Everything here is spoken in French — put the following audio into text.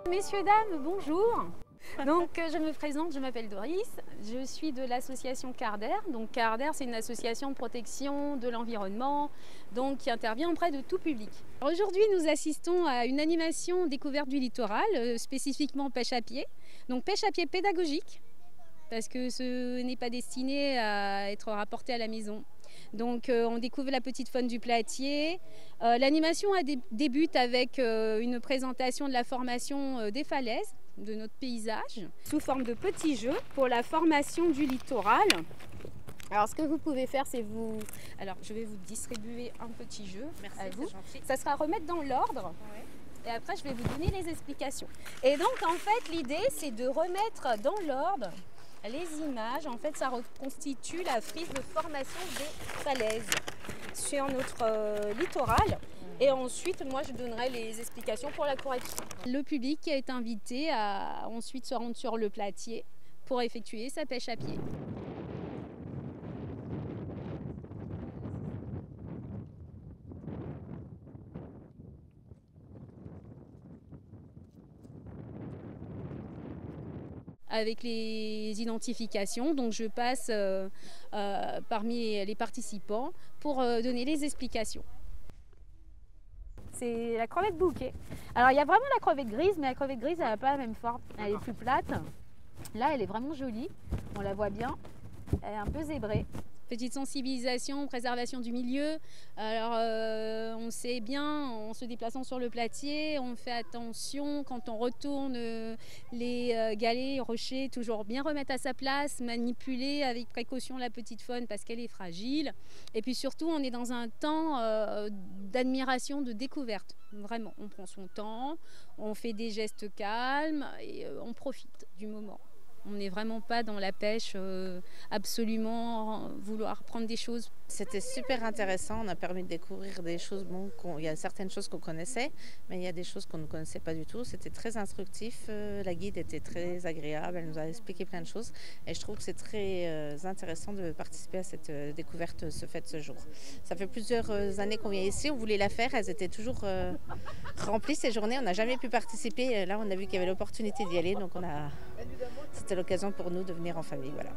Messieurs, dames, bonjour. Donc je me présente, je m'appelle Doris, je suis de l'association Carder. Donc Carder, c'est une association de protection de l'environnement, donc qui intervient auprès de tout public. Aujourd'hui, nous assistons à une animation découverte du littoral, spécifiquement pêche à pied. Donc pêche à pied pédagogique, parce que ce n'est pas destiné à être rapporté à la maison. Donc on découvre la petite faune du platier. L'animation débute avec une présentation de la formation des falaises, de notre paysage, sous forme de petits jeux pour la formation du littoral. Alors ce que vous pouvez faire, c'est vous... Alors je vais vous distribuer un petit jeu. Merci, à vous. gentil. Ça sera remettre dans l'ordre. Ouais. Et après je vais vous donner les explications. Et donc en fait l'idée c'est de remettre dans l'ordre les images. En fait ça reconstitue la frise de formation des falaises sur notre littoral. Et ensuite, moi, je donnerai les explications pour la correction. Le public est invité à ensuite se rendre sur le platier pour effectuer sa pêche à pied. Avec les identifications, donc je passe parmi les participants pour donner les explications. C'est la crevette bouquet. Alors il y a vraiment la crevette grise, mais la crevette grise elle n'a pas la même forme. Elle est plus plate. Là elle est vraiment jolie, on la voit bien. Elle est un peu zébrée. Petite sensibilisation, préservation du milieu. Alors on sait bien, en se déplaçant sur le platier, on fait attention quand on retourne les galets, rochers, toujours bien remettre à sa place, manipuler avec précaution la petite faune parce qu'elle est fragile. Et puis surtout, on est dans un temps d'admiration, de découverte. Vraiment, on prend son temps, on fait des gestes calmes et on profite du moment. On n'est vraiment pas dans la pêche, absolument vouloir prendre des choses. C'était super intéressant, on a permis de découvrir des choses, bon, il y a certaines choses qu'on connaissait, mais il y a des choses qu'on ne connaissait pas du tout. C'était très instructif, la guide était très agréable, elle nous a expliqué plein de choses et je trouve que c'est très intéressant de participer à cette découverte ce jour. Ça fait plusieurs années qu'on vient ici, on voulait la faire, elles étaient toujours remplies ces journées, on n'a jamais pu participer. Là on a vu qu'il y avait l'opportunité d'y aller, donc c'était l'occasion pour nous de venir en famille. Voilà.